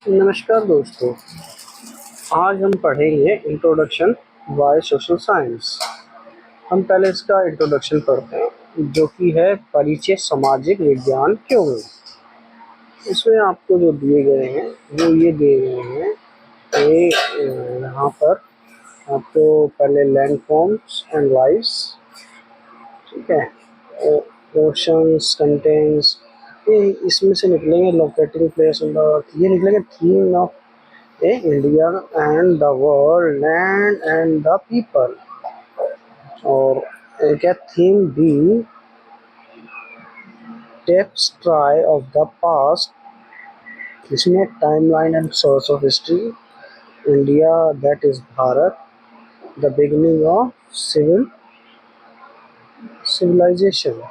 नमस्कार दोस्तों। आज हम पढ़ेंगे इंट्रोडक्शन बाय सोशल साइंस। हम पहले इसका इंट्रोडक्शन पढ़ते हैं जो कि है परिचय सामाजिक विज्ञान क्यों है। इसमें आपको जो दिए गए हैं वो ये दिए गए हैं कि यहाँ पर आपको पहले लैंड फॉर्म्स एंड लाइव्स, ठीक है, ओशंस कंटेंट्स, ये इसमें से निकलेंगे locating place on the earth, ये निकलेंगे theme of India and the world land and the people. और एक है theme B tapestry of the past, इसमें timeline and source of history, India that is Bharat, the beginning of civilisation.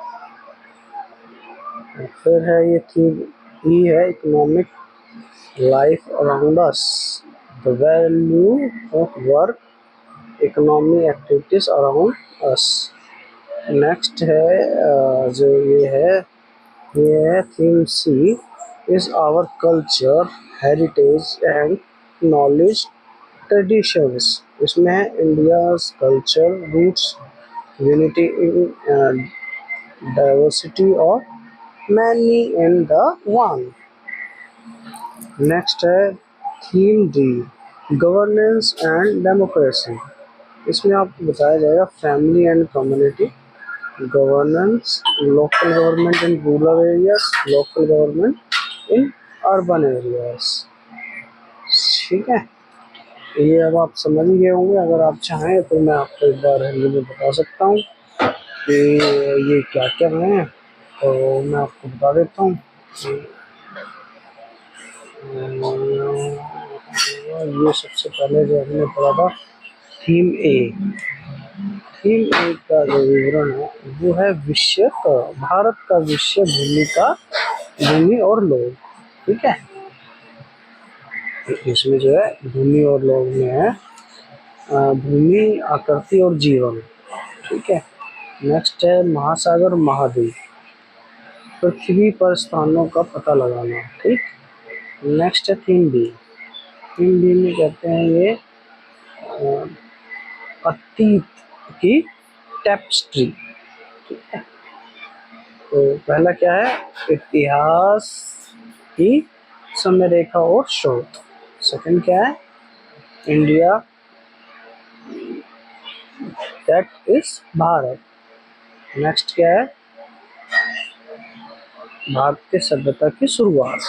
फिर है ये theme E है economic life around us, the value of work, economy activities around us. Next है जो ये है theme C is our culture heritage and knowledge traditions, इसमें है India's culture roots, unity in diversity of many in the one. Next है theme D governance and democracy, इसमें आपको बताया जाएगा family and community governance, local government in rural areas, local government in urban areas. ठीक है, ये अब आप समझ गए होंगे। अगर आप चाहें तो मैं आपको एक बार हिंदी में बता सकता हूँ कि ये क्या क्या हैं, तो मैं आपको बता देता हूँ। ये सबसे पहले जो हमने पढ़ा था थीम ए, थीम ए का जो विवरण है वो है विश्व का, भारत का विश्व भूमि का, भूमि और लोग। ठीक है, इसमें जो है भूमि और लोग में है भूमि, आकृति और जीवन। ठीक है, नेक्स्ट है महासागर महाद्वीप, पृथ्वी पर स्थानों का पता लगाना। ठीक, नेक्स्ट है थीम बी, थीम बी में कहते हैं ये अतीत की टेप्स्ट्री। ठीक है, तो पहला क्या है इतिहास की समय रेखा और स्रोत। सेकंड क्या है India that is Bharat. Next क्या है भारतीय सभ्यता की शुरुआत।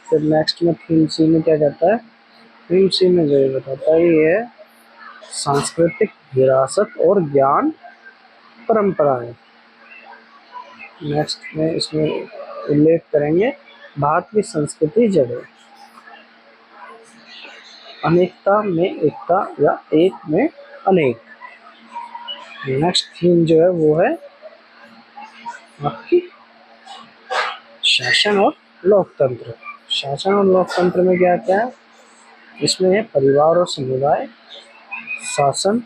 फिर नेक्स्ट में थीम सी में क्या कहता है, थीम सी में जो ये बताता है ये है सांस्कृतिक विरासत और ज्ञान परंपराएं। नेक्स्ट में इसमें उल्लेख करेंगे भारत की संस्कृति जड़ें, अनेकता में एकता या एक में अनेक। नेक्स्ट थीम जो है वो है आपकी शासन और लोकतंत्र। शासन और लोकतंत्र में क्या क्या है, इसमें है परिवार और समुदाय शासन,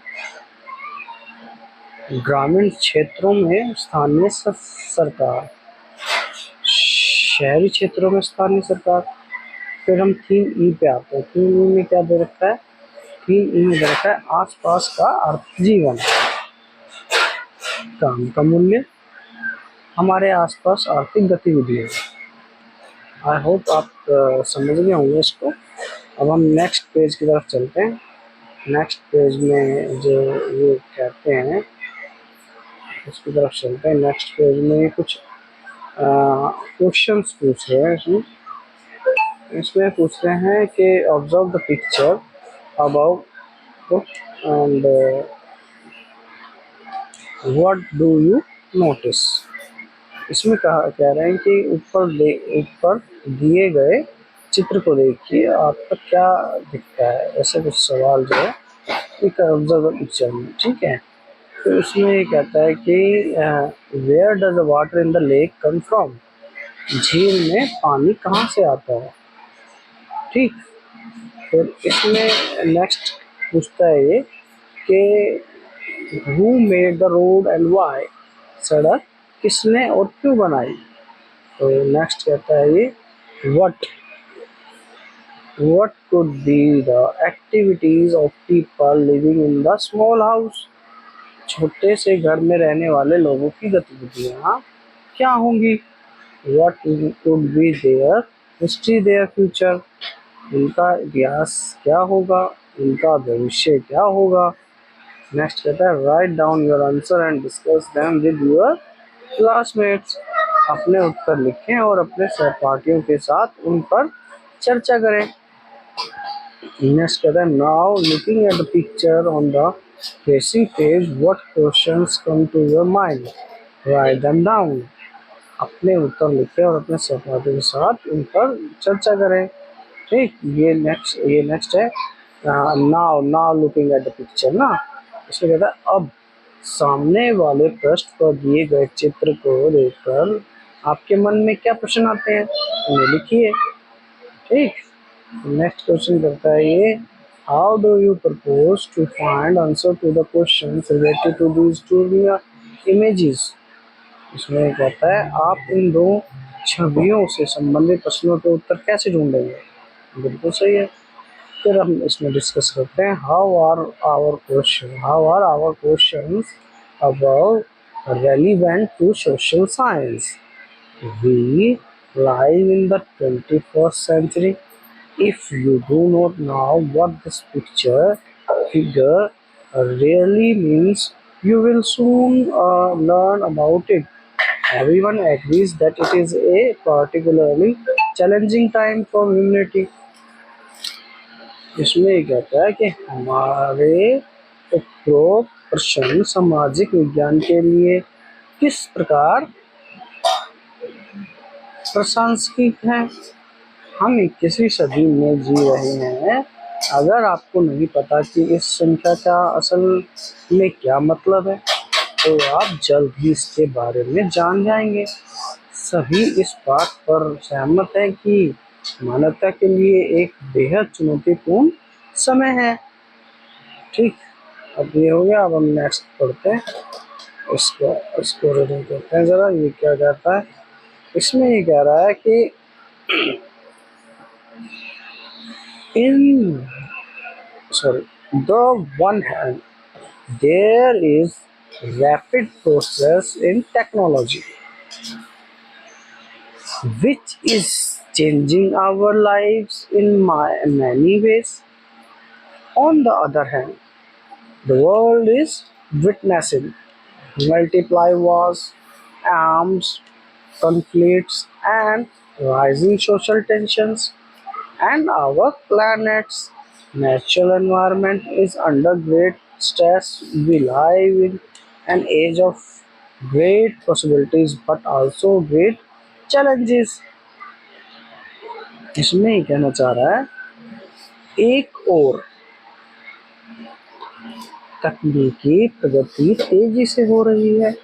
ग्रामीण क्षेत्रों में स्थानीय सरकार, शहरी क्षेत्रों में स्थानीय सरकार। फिर हम थीम ई पे आते हैं। थीम ई में क्या दे रखा है, थीम ई में दे रखा है आसपास का अर्थ जीवन, काम का मूल्य, हमारे आसपास आर्थिक गतिविधियाँ। आई होप आप समझ गए होंगे इसको। अब हम नेक्स्ट पेज की तरफ चलते हैं। नेक्स्ट पेज में जो ये कहते हैं उसकी तरफ चलते हैं। नेक्स्ट पेज में कुछ क्वेश्चंस पूछ रहे हैं। इसमें पूछ रहे हैं कि observe the picture about and what do you notice. इसमें कह रहे हैं कि ऊपर दिए गए चित्र को देखिए आपका क्या दिखता है, ऐसे कुछ सवाल जो है एक ऑब्जर्व द पिक्चर में। ठीक है, तो इसमें ये कहता है कि where does the water in the lake come from, झील में पानी कहाँ से आता है। ठीक, फिर इसमें नेक्स्ट पूछता है ये कि who made the road and why, सड़क किसने और क्यों बनाई। तो नेक्स्ट कहता है ये what What could be the activities of people living in the small house? छोटे से घर में रहने वाले लोगों की गतिविधियाँ क्या होंगी? What could be their history, their future? इनका इतिहास क्या होगा, इनका भविष्य क्या होगा? नेक्स्ट कहता है write down your answer and discuss them with your classmates. अपने उत्तर लिखें और अपने सहपाठियों के साथ उन पर चर्चा करें। नेक्स्ट कहता है now looking at the picture on the facing page what questions come to your mind, write them down. अपने उत्तर लिखें और अपने सहपाठियों के साथ उन पर चर्चा करें। ठीक, ये नेक्स्ट है now now looking at the picture ना, इसमें कहता है अब सामने वाले पृष्ठ पर दिए गए चित्र को देखकर आपके मन में क्या प्रश्न आते हैं उन्हें लिखिए। ठीक, नेक्स्ट क्वेश्चन करता है ये how do you propose to find answer to the question related to these two images. इसमें कहता है आप इन दो छवियों से संबंधित प्रश्नों के उत्तर कैसे ढूंढेंगे। बिल्कुल सही है। फिर हम इसमें डिस्कस करते हैं how are our questions about relevant to social science. We live in the 21st century. If you do not know what this picture figure really means, you will soon learn about it. Everyone agrees that it is a particularly challenging time for humanity. इसमें ये कहता है कि हमारे उपरोक्त प्रश्न सामाजिक विज्ञान के लिए किस प्रकार प्रासंगिक हैं। हम 21वीं सदी में जी रहे हैं। अगर आपको नहीं पता कि इस संख्या का असल में क्या मतलब है तो आप जल्द ही इसके बारे में जान जाएंगे। सभी इस बात पर सहमत हैं कि मानवता के लिए एक बेहद चुनौतीपूर्ण समय है। ठीक, अब ये हो गया। अब हम नेक्स्ट पढ़ते हैं, इसको रीडिंग करते हैं ज़रा। ये क्या कहता है, इसमें ये कह रहा है कि in the one hand there is rapid progress in technology which is changing our lives in many ways. On the other hand, the world is witnessing multiply wars, arms, conflicts, and rising social tensions, and our planet's natural environment is under great stress. We live in an age of great possibilities but also great challenges. इसमें ही कहना चाह रहा है एक और तकनीकी प्रगति तेजी से हो रही है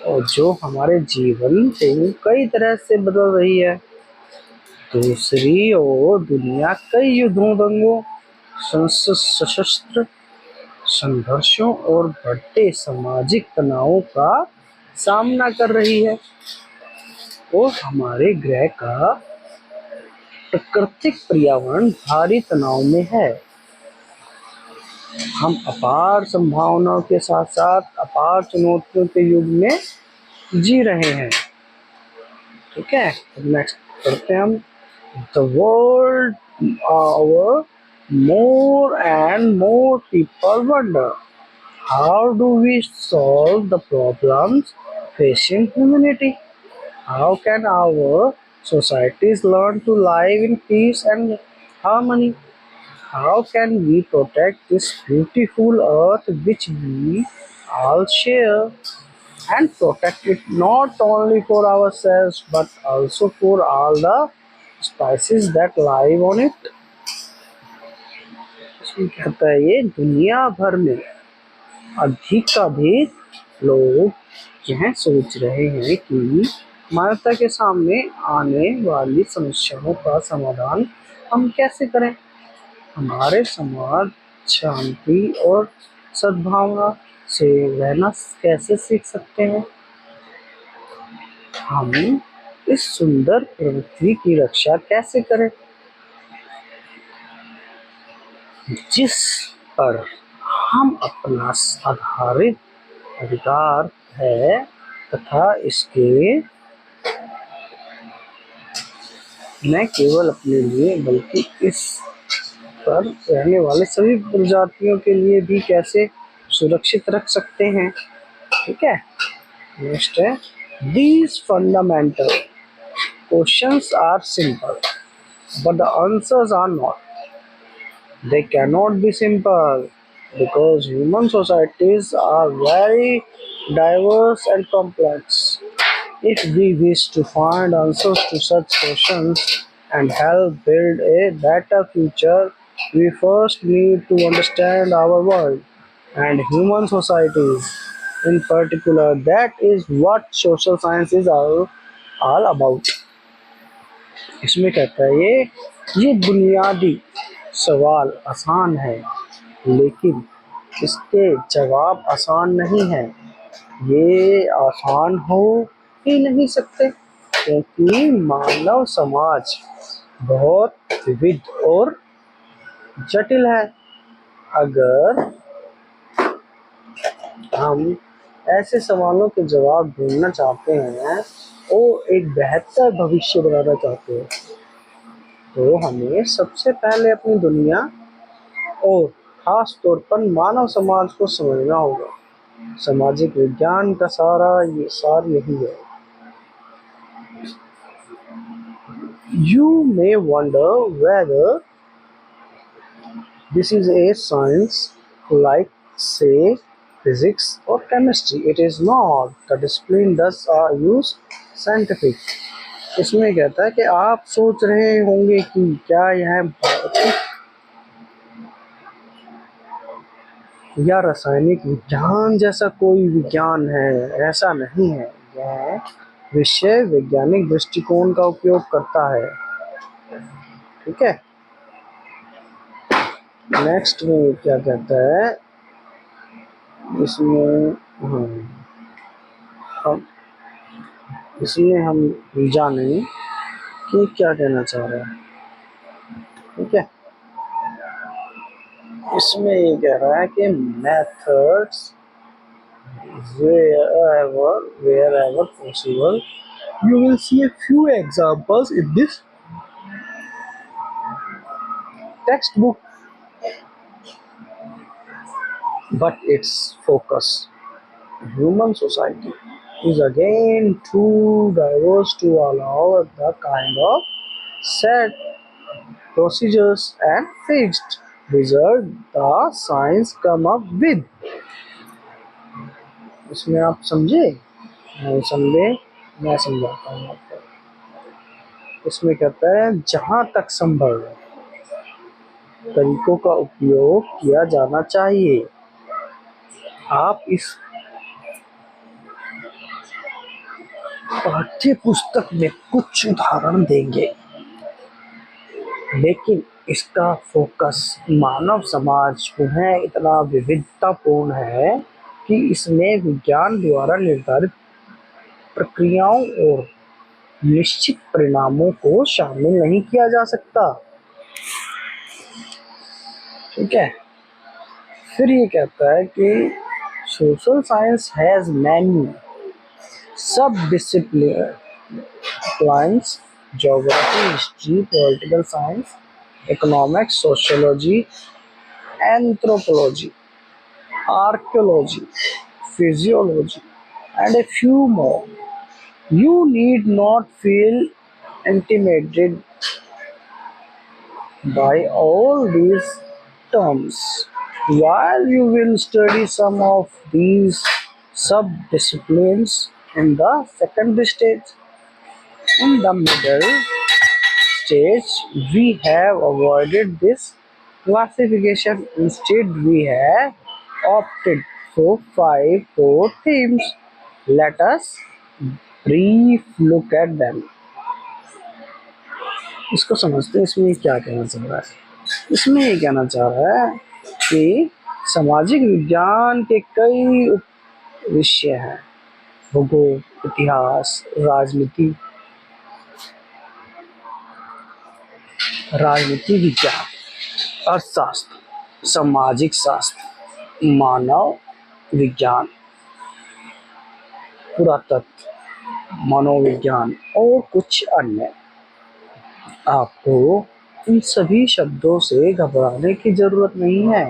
और जो हमारे जीवन को कई तरह से बदल रही है। दूसरी ओर दुनिया कई युद्धों, दंगों, सशस्त्र संघर्षों और बढ़ते सामाजिक तनावों का सामना कर रही है और हमारे ग्रह का प्राकृतिक पर्यावरण भारी तनाव में है। हम अपार संभावनाओं के साथ साथ अपार चुनौतियों के युग में जी रहे हैं। ठीक है, नेक्स्ट पढ़ते हैं हम। The world over, more and more people wonder how do we solve the problems facing humanity? How can our societies learn to live in peace and harmony? How can we protect this beautiful earth which we all share and protect it not only for ourselves but also for all the species that live on it? इसमें कहता है ये दुनिया भर में अधिक लोग यह सोच रहे हैं कि मानवता के सामने आने वाली समस्याओं का समाधान हम कैसे करें। हमारे समाज शांति और सद्भावना से रहना कैसे सीख सकते हैं। हम इस सुंदर पृथ्वी की रक्षा कैसे करें। जिस पर हम अपना आधारित अधिकार है तथा इसके न केवल अपने लिए बल्कि इस पर रहने वाले सभी प्रजातियों के लिए भी कैसे सुरक्षित रख सकते हैं। ठीक है, नेक्स्ट है, these fundamental questions are simple but the answers are not. They cannot be simple because human societies are very diverse and complex. If we wish to find answers to such questions and help build a better future, we first need to understand our world and human societies in particular. That is what social science is all about. इसमें कहता है ये बुनियादी सवाल आसान है लेकिन इसके जवाब आसान नहीं है। ये आसान हो ही नहीं सकते क्योंकि मानव समाज बहुत विविध और जटिल है। अगर हम ऐसे सवालों के जवाब ढूंढना चाहते हैं और एक बेहतर भविष्य बनाना चाहते हैं तो हमें सबसे पहले अपनी दुनिया और खास तौर पर मानव समाज को समझना होगा। सामाजिक विज्ञान का सार यही है। You may wonder whether this is a science like say physics or chemistry. It is not. The discipline does use scientific. इसमें कहता है कि आप सोच रहे होंगे कि क्या यह भौतिक या रासायनिक विज्ञान जैसा कोई विज्ञान है। ऐसा नहीं है, यह विषय वैज्ञानिक दृष्टिकोण का उपयोग करता है। ठीक है, नेक्स्ट में क्या कहता है इसमें हम जानेंगे कि क्या कहना चाह रहा है। ठीक है, इसमें ये कह रहा है कि methods wherever possible. You will see a few examples in this textbook, but its focus, human society, is again too diverse to allow the kind of set procedures and fixed result the science come up with. इसमें आप समझे? नहीं समझे? मैं समझाता हूँ आपको। इसमें कहता है जहाँ तक संभव है तरीकों का उपयोग किया जाना चाहिए। आप इस पाठ्य पुस्तक में कुछ उदाहरण देंगे लेकिन इसका फोकस मानव समाज पुनः इतना विविधतापूर्ण है कि इसमें विज्ञान द्वारा निर्धारित प्रक्रियाओं और निश्चित परिणामों को शामिल नहीं किया जा सकता। ठीक है, फिर ये कहता है कि सोशल साइंस हैज मैनी सब disciplines, geography, history, political science, economics, sociology, anthropology, archaeology, physiology, and a few more. You need not feel intimidated by all these terms. While you will study some of these sub-disciplines in the secondary stage, in the middle stage, we have avoided this classification. Instead, we have opted for 5 core themes. Let us brief look at them. इसको समझते हैं इसमें ये क्या कहना चाह रहा है। इसमें ये कहना चाह रहा है कि सामाजिक विज्ञान के कई विषय हैं, भूगोल, इतिहास, राजनीति, राजनीति विज्ञान, अर्थशास्त्र, सामाजिक शास्त्र, मानव विज्ञान, पुरातत्व, मनोविज्ञान और कुछ अन्य। आपको इन सभी शब्दों से घबराने की जरूरत नहीं है।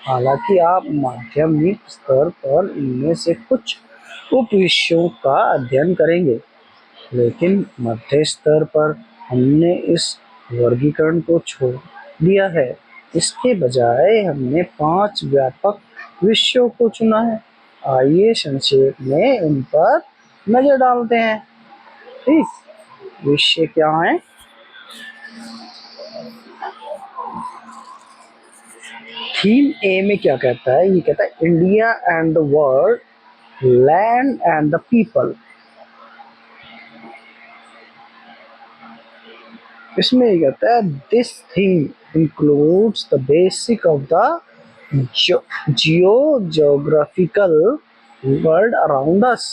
हालांकि आप माध्यमिक स्तर पर इनमें से कुछ उपविषयों का अध्ययन करेंगे, लेकिन मध्य स्तर पर हमने इस वर्गीकरण को छोड़ दिया है। इसके बजाय हमने 5 व्यापक विषयों को चुना है। आइए संक्षेप में उन पर नजर डालते हैं। ठीक, विषय क्या है? थीम ए में क्या कहता है? ये कहता है India and the world, land and the people. इसमें ये कहता है this theme includes the basic of the geographical world around us,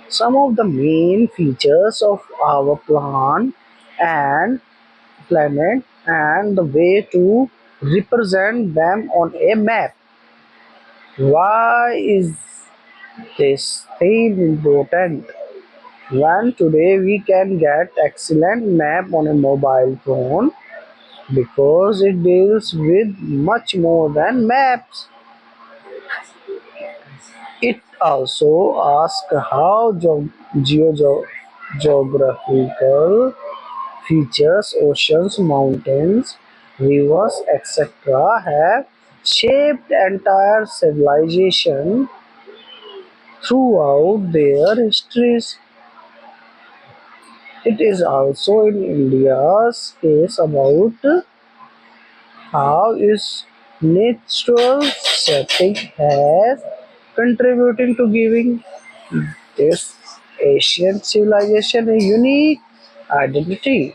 some of the main features of our planet and the way to represent them on a map. Why is this theme important? When today we can get excellent map on a mobile phone because it deals with much more than maps. It also asks how geographical features, oceans, mountains, rivers, etc., have shaped entire civilization throughout their histories. It is also in India's case about how its natural setting has contributing to giving this ancient civilization a unique identity.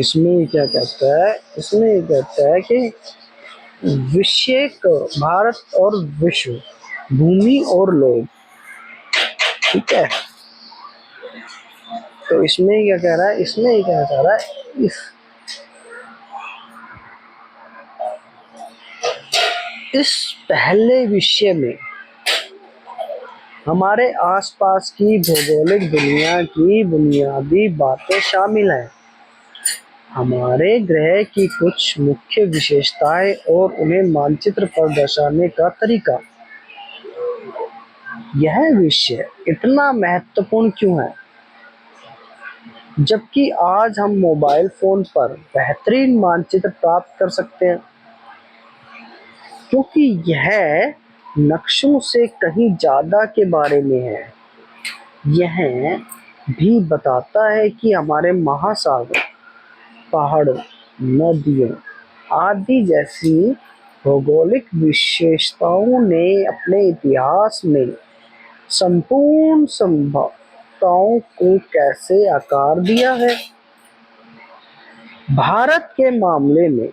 इसमें क्या कहता है? इसमें ये कहता है कि विषय भारत और विश्व, भूमि और लोग। ठीक है, तो इसमें क्या कह रहा है? इसमें ये कहना चाह रहा है इस पहले विषय में हमारे आसपास की भौगोलिक दुनिया की बुनियादी बातें शामिल हैं, हमारे ग्रह की कुछ मुख्य विशेषताएं और उन्हें मानचित्र पर दर्शाने का तरीका। यह विषय इतना महत्वपूर्ण क्यों है, जबकि आज हम मोबाइल फोन पर बेहतरीन मानचित्र प्राप्त कर सकते हैं? क्योंकि यह नक्शों से कहीं ज्यादा के बारे में है। यह भी बताता है कि हमारे महासागर, पहाड़ों, नदियों आदि जैसी भौगोलिक विशेषताओं ने अपने इतिहास में संपूर्ण संभवताओं को कैसे आकार दिया है। भारत के मामले में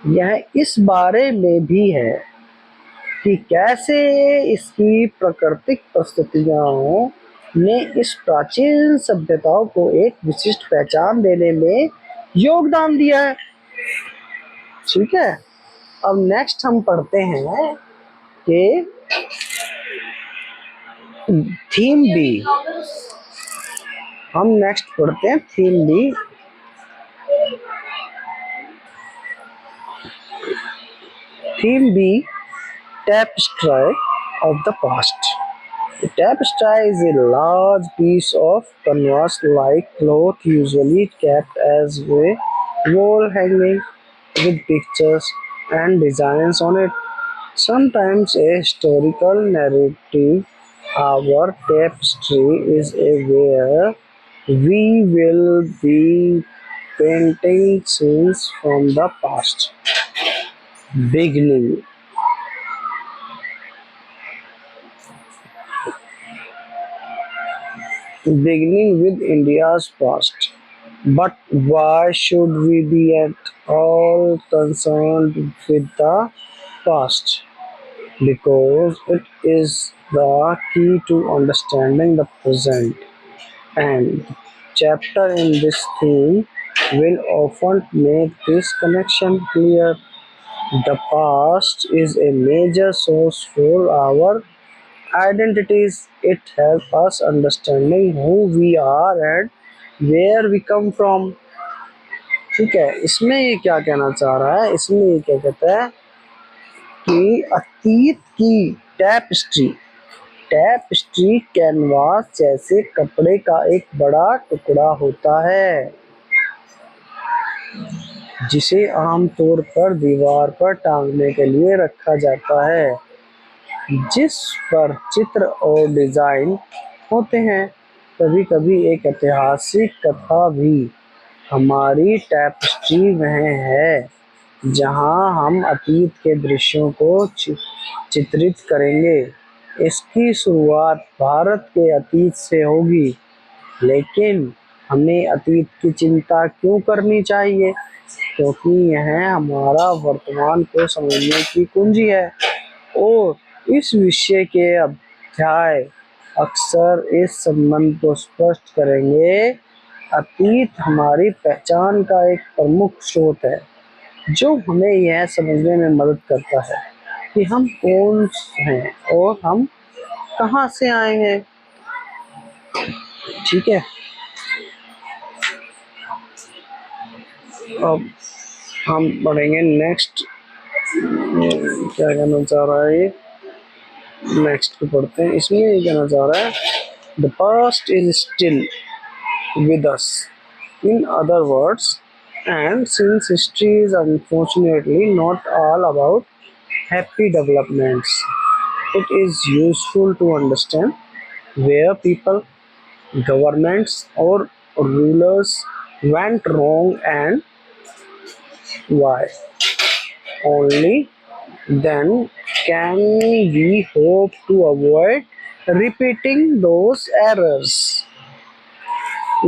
यह इस बारे में भी है कि कैसे इसकी प्राकृतिक परिस्थितियों ने इस प्राचीन सभ्यताओं को एक विशिष्ट पहचान देने में योगदान दिया है। ठीक है, अब नेक्स्ट हम पढ़ते हैं कि थीम बी। हम नेक्स्ट पढ़ते हैं theme B. Theme B, tapestry of the past. A tapestry is a large piece of canvas-like cloth usually kept as a wall hanging with pictures and designs on it. Sometimes a historical narrative. Our tapestry is a where we will be painting scenes from the past. Beginning. Beginning with India's past. But why should we be at all concerned with the past? Because it is the key to understanding the present and chapter in this theme will often make this connection clear. The past is a major source for our identities. It helps us understanding who we are and where we come from. ठीक है, इसमें ये क्या कहना चाह रहा है, इसमें ये क्या कहता है कि अतीत की टैपेस्ट्री, टैपेस्ट्री कैनवास जैसे कपड़े का एक बड़ा टुकड़ा होता है जिसे आमतौर पर दीवार पर टांगने के लिए रखा जाता है, जिस पर चित्र और डिजाइन होते हैं। कभी कभी एक ऐतिहासिक कथा भी हमारी टैपेस्ट्री में है, जहां हम अतीत के दृश्यों को चित्रित करेंगे। इसकी शुरुआत भारत के अतीत से होगी, लेकिन हमें अतीत की चिंता क्यों करनी चाहिए? क्योंकि यह हमारा वर्तमान को समझने की कुंजी है। और इस विषय के अध्याय अक्सर इस संबंध को स्पष्ट करेंगे। अतीत हमारी पहचान का एक प्रमुख स्रोत है, जो हमें यह समझने में मदद करता है कि हम कौन हैं और हम कहां से आए हैं। ठीक है, अब हम पढ़ेंगे नेक्स्ट। क्या कहना चाह रहा है ये, नेक्स्ट को पढ़ते हैं। इसमें ये कहना चाह रहा है, the past is still with us, in other words, and since history is unfortunately not all about happy developments, it is useful to understand where people, governments, or rulers went wrong and why. Only then can we hope to avoid repeating those errors.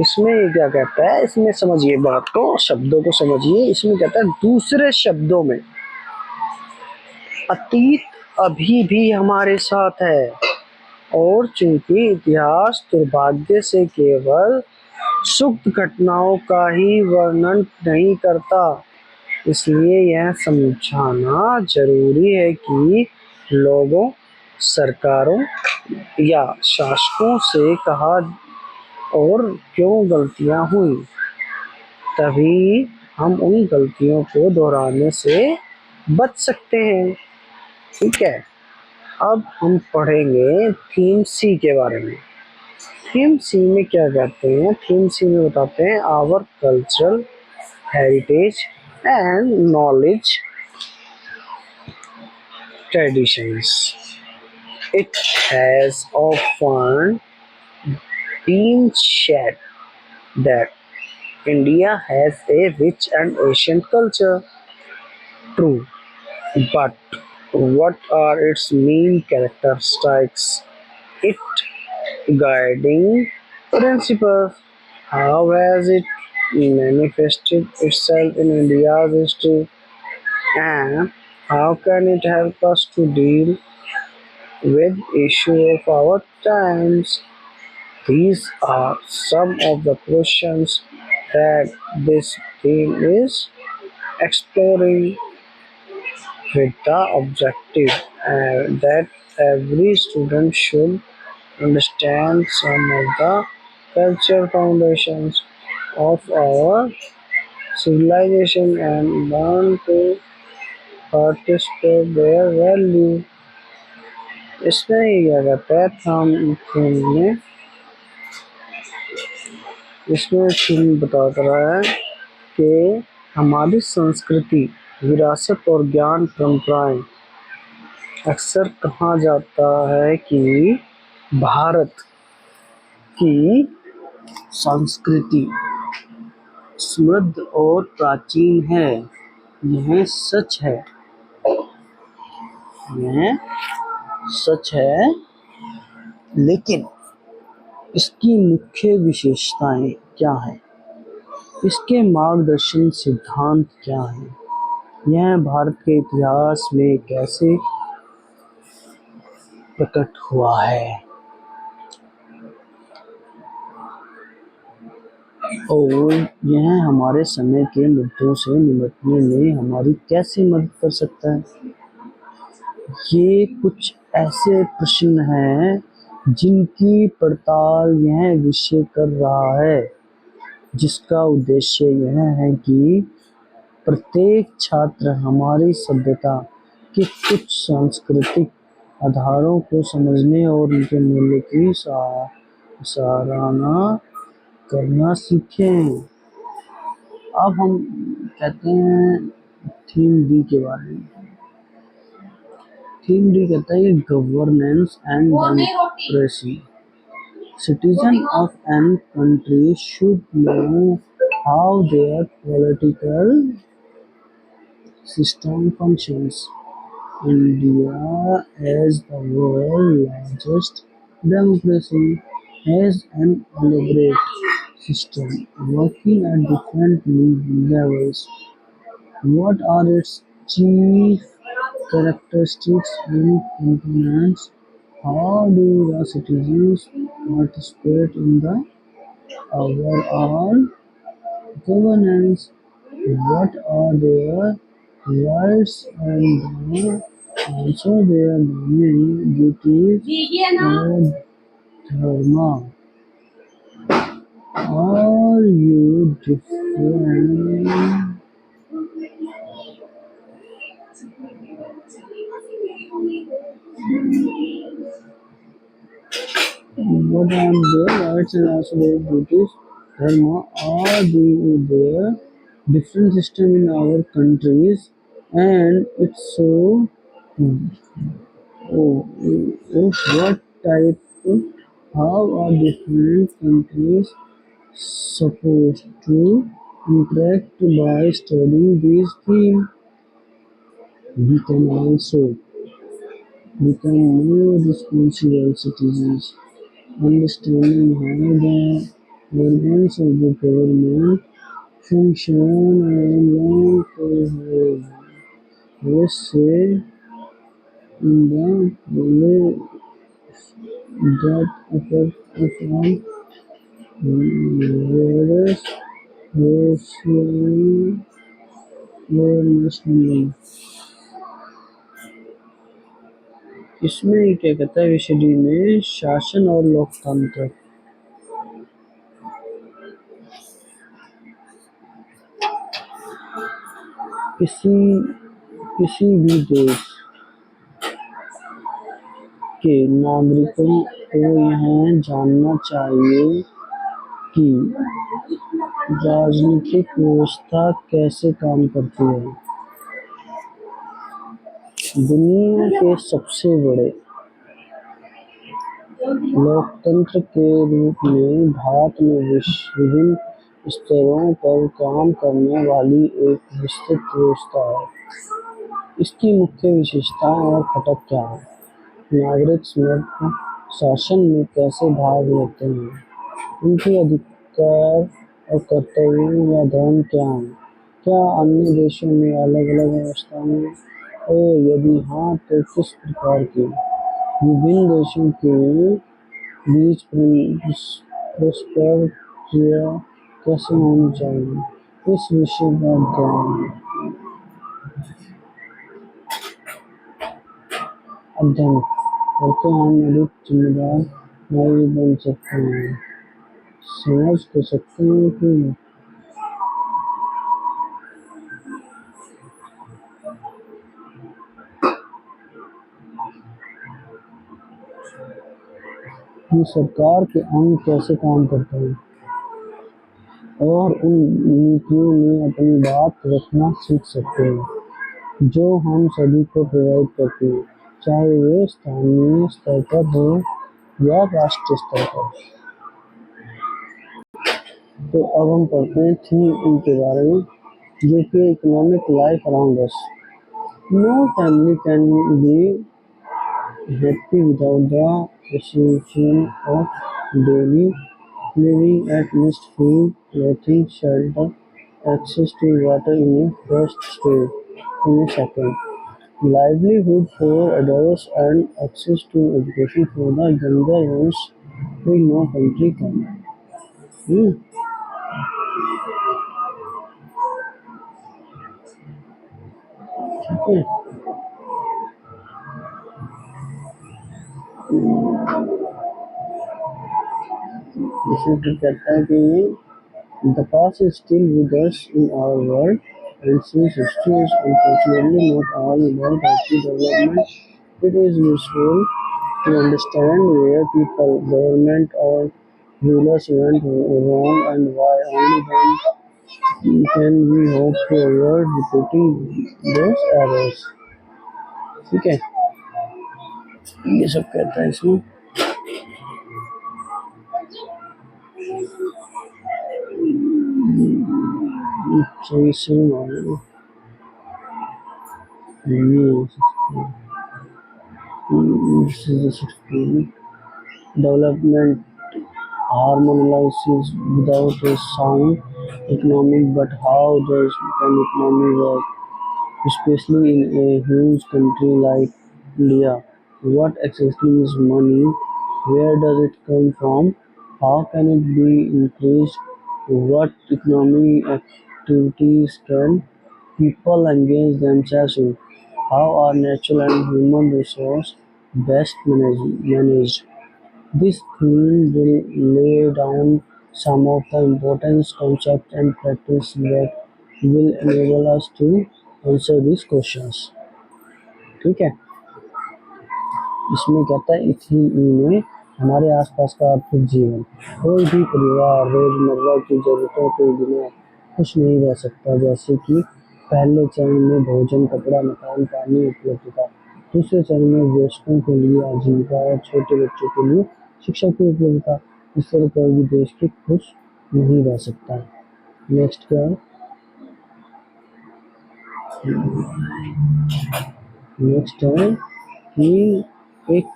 इसमें ये क्या कहता है, इसमें समझिए बात को, शब्दों को समझिए। इसमें कहता है, दूसरे शब्दों में अतीत अभी भी हमारे साथ है, और चूंकि इतिहास दुर्भाग्य से केवल सुख घटनाओं का ही वर्णन नहीं करता, इसलिए यह समझाना जरूरी है कि लोगों, सरकारों या शासकों से कहा और क्यों गलतियां हुई। तभी हम उन गलतियों को दोहराने से बच सकते हैं। ठीक है, अब हम पढ़ेंगे थीम सी के बारे में। थीम सी में क्या कहते हैं? थीम सी में बताते हैं, our cultural heritage and knowledge traditions. It has often been said that India has a rich and ancient culture. True, but what are its main characteristics? It guiding principles. How has it manifested itself in India's history, and how can it help us to deal with issues of our times? These are some of the questions that this theme is exploring, with the objective that every student should understand some of the cultural foundations of our civilization and learn to participate their value. इसमें ये क्या कहता है, theme में, इसमें theme बता रहा है कि हमारी संस्कृति, विरासत और ज्ञान परंपराएं। अक्सर कहा जाता है कि भारत की संस्कृति समृद्ध और प्राचीन है। यह सच है, यह सच है, लेकिन इसकी मुख्य विशेषताएं क्या हैं? इसके मार्गदर्शन सिद्धांत क्या हैं? यह भारत के इतिहास में कैसे प्रकट हुआ है? और यह हमारे समय के मुद्दों से निपटने में हमारी कैसे मदद कर सकता है? ये कुछ ऐसे प्रश्न हैं जिनकी पड़ताल यह विषय कर रहा है, जिसका उद्देश्य यह है कि प्रत्येक छात्र हमारी सभ्यता के कुछ सांस्कृतिक आधारों को समझने और उनके मूल्य की सराहना करना सीखें। अब हम कहते हैं थीम डी के बारे में। थीम डी कहता है governance and democracy. Citizens of any country should know how their political system functions. India, as the world's largest democracy, has an elaborate system working at different levels. What are its chief characteristics and components? How do the citizens participate in the overall governance? What are their rights and also their main duties or dharma? Are you different? What are their rights and also their duties? Dharma, are there different system in our countries, and it's so oh, what type, how are different countries supposed to interact by studying these themes? We can also become more responsible citizens, understanding how the organs of the government function and long to have say in the policy that affect us all, various social or national. इसमें क्या कहता है विषय D में शासन और लोकतंत्र। किसी किसी भी देश के नागरिकों को यह जानना चाहिए कि राजनीतिक व्यवस्था कैसे काम करती है। दुनिया के सबसे बड़े लोकतंत्र के रूप में भारत में विभिन्न स्तरों पर काम करने वाली एक विस्तृत व्यवस्था है। इसकी मुख्य विशेषताएं और घटक क्या हैं? नागरिक समर्थ शासन में कैसे भाग लेते हैं? उनके अधिकार और कर्तव्य या धर्म क्या हैं? क्या अन्य देशों में अलग-अलग व्यवस्थाएं हैं और यदि हाँ तो किस प्रकार की? विभिन्न देशों के बीच परस्पर क्रिया कैसे होनी चाहिए? इस विषय का अध्ययन करके हम अधिक जिम्मेदार नागरिक बन सकते हैं। समझ तो सकते हैं कि सरकार के अंग कैसे काम करते हैं और उन नीतियों में अपनी बात रखना सीख सकते हैं जो हम सभी को प्रभावित करती है, चाहे वे स्थानीय स्तर पर हो या राष्ट्रीय स्तर पर। तो अब हम पढ़ते हैं थीम इनके बारे में, जो कि economic life around us. No family can be happy without the essential of daily living, at least food, clothing, shelter, access to water in a first stage, in a second, livelihood for adults and access to education for the younger ones, which no country can. ठीक है। इसमें क्या कहता है कि the past is still with us in our world, and since history is unfortunately not all about IT development, it is useful to understand where people, government, or rulers went wrong and why. Only then can we hope to avoid repeating those errors. ठीक है, ये सब कहता है इसमें। सही सही मालूम this is the 16 development harmonizes without a sound economic, but how does an economy work, especially in a huge country like India? What exactly is money? Where does it come from? How can it be increased? What economic activities can people engage themselves in? How are natural and human resources best managed? This theme will lay down some of the important concepts and practices that will enable us to answer these questions. ठीक है, इसमें कहता है इथी में हमारे आसपास का आर्थिक जीवन। कोई भी परिवार रोजमर्रा की जरूरतों के बिना खुश नहीं रह सकता, जैसे कि पहले चरण में भोजन, कपड़ा, मकान, पानी उपलब्धता। दूसरे चरण में वयस्कों के लिए आजीविका और छोटे बच्चों के लिए शिक्षा की उपलब्धता। इस तरह कोई भी देश की खुश नहीं रह सकता। नेक्स्ट क्या है, नेक्स्ट है कि एक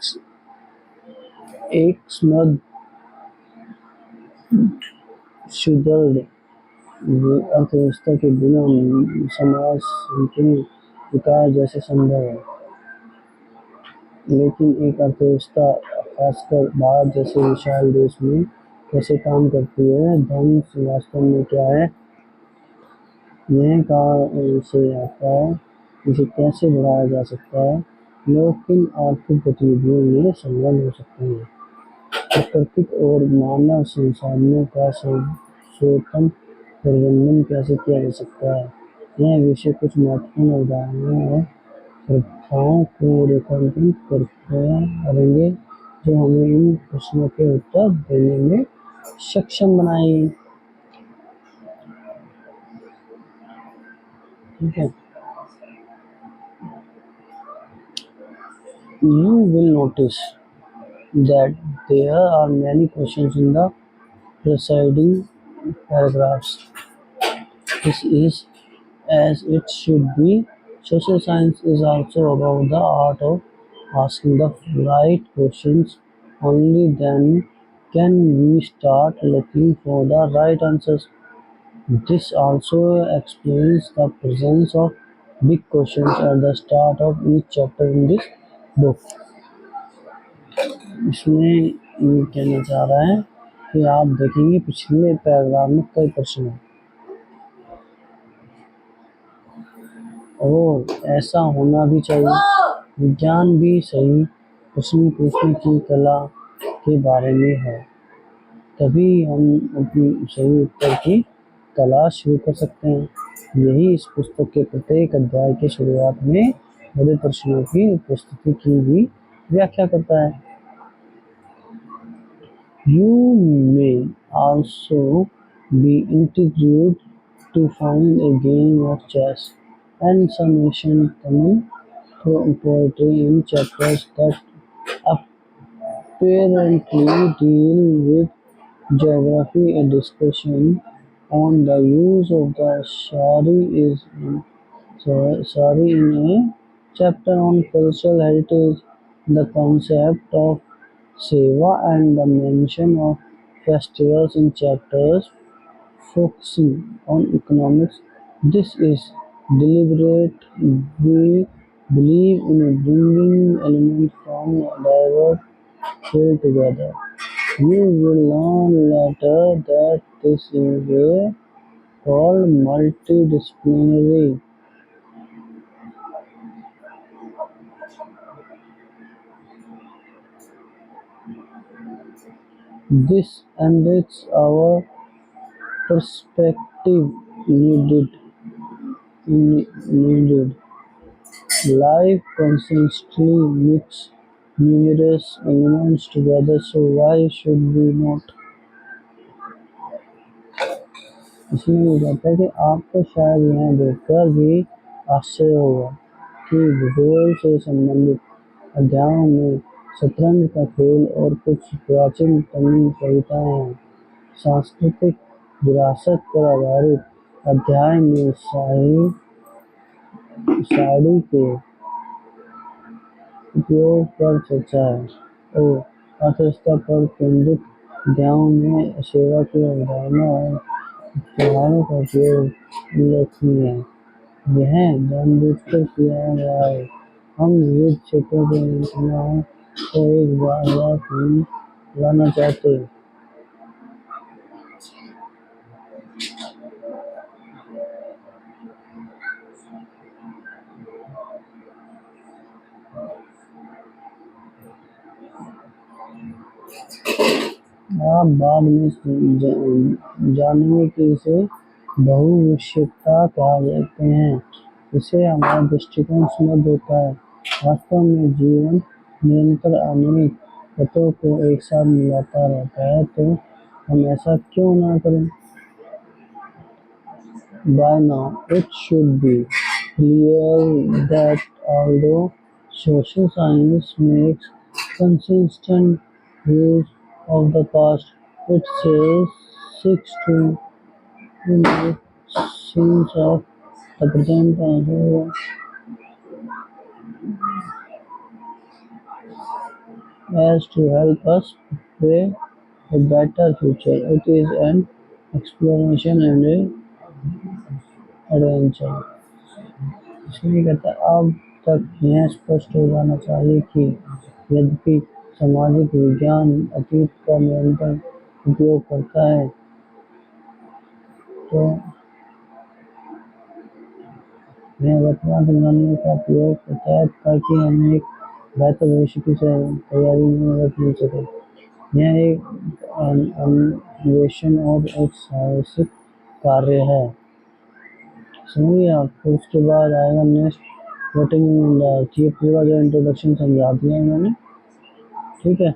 एक समृद्ध सुदृढ़ अर्थव्यवस्था के बिना समाज संकीर्ण विकास जैसे संभव है। लेकिन एक अर्थव्यवस्था, खासकर भारत जैसे विशाल देश में, कैसे काम करती है, धन वास्तव में क्या है, यह कहाँ से आता है, इसे कैसे बढ़ाया जा सकता है, लोग किन आर्थिक गतिविधियों में संलग्न हो सकते हैं, प्राकृतिक और मानव संसाधनों का सर्वोत्तम प्रबंधन कैसे किया जा सकता है। यह विषय कुछ महत्वपूर्ण उदाहरणों और प्रथाओं को रेखांकित करेंगे जो हमें इन प्रश्नों के उत्तर देने में सक्षम बनाएंगे। ठीक है, you will notice that there are many questions in the preceding paragraphs. This is as it should be. Social science is also about the art of asking the right questions. Only then can we start looking for the right answers. This also explains the presence of big questions at the start of each chapter in this book. इसमें ये कहना चाह रहा है कि आप देखेंगे पिछले पैराग्राफ में कई प्रश्न हैं और ऐसा होना भी चाहिए। विज्ञान भी सही प्रश्न पूछने की कला के बारे में है, तभी हम अपनी सही उत्तर की तलाश शुरू कर सकते हैं। यही इस पुस्तक के प्रत्येक अध्याय के शुरुआत में बड़े प्रश्नों की उपस्थिति की भी व्याख्या करता है। You may also be intrigued to find a game of chess and some ancient Tamil poetry in chapters that apparently deal with geography. A discussion on the use of the sari in a chapter on cultural heritage, the concept of seva and the mention of festivals in chapters focusing on economics. This is deliberate. We believe in bringing elements from diverse fields together. You will learn later that this is called multidisciplinary This enriches our perspective needed. Life constantly mix numerous elements together, so why should we not? इसमें ये कहता है कि आपको शायद यह देखकर भी आश्चर्य होगा कि भूगोल से संबंधित अध्यायों में शतरंज का खेल और कुछ प्राचीन तमिल कविताएं हैं। सांस्कृतिक विरासत पर आधारित अध्याय में शायरी के उपयोग पर चर्चा है और अर्थव्यवस्था पर केंद्रित अध्यायों में सेवा की अवधारणा और त्योहारों का उपयोग उल्लेखनीय है। यह जानबूझकर किया गया है। हम विविध क्षेत्रों के घटनाओं को एक बार नहीं लाना चाहते। आप बाद में जानेंगे कि इसे बहुविषयता कहा जाते हैं। इससे हमारा दृष्टिकोण समृद्ध होता है। वास्तव में जीवन निरंतर अनेक तत्वों को एक साथ मिलाता रहता है, तो हम ऐसा क्यों ना करें? By now, it should be clear that although social science makes consistent use of the past, it seeks to make sense of the present as to help us prepare a better future. It is an exploration and an adventure. इसलिए कहता है अब तक यह स्पष्ट हो जाना चाहिए कि यद्यपि सामाजिक विज्ञान अतीत का निरंतर उपयोग करता है, तो यह वर्तमान संसाधनों का उपयोग करता है ताकि हमें एक बेहतर भविष्य की तैयारी में मदद मिल सके। यह एक अन्वेषण और एक साहसिक कार्य है। समझिए आप। फिर उसके बाद आएगा नेक्स्ट वोटिंग इन इंडिया। ये पूरा जो इंट्रोडक्शन समझा दिया है मैंने, ठीक है।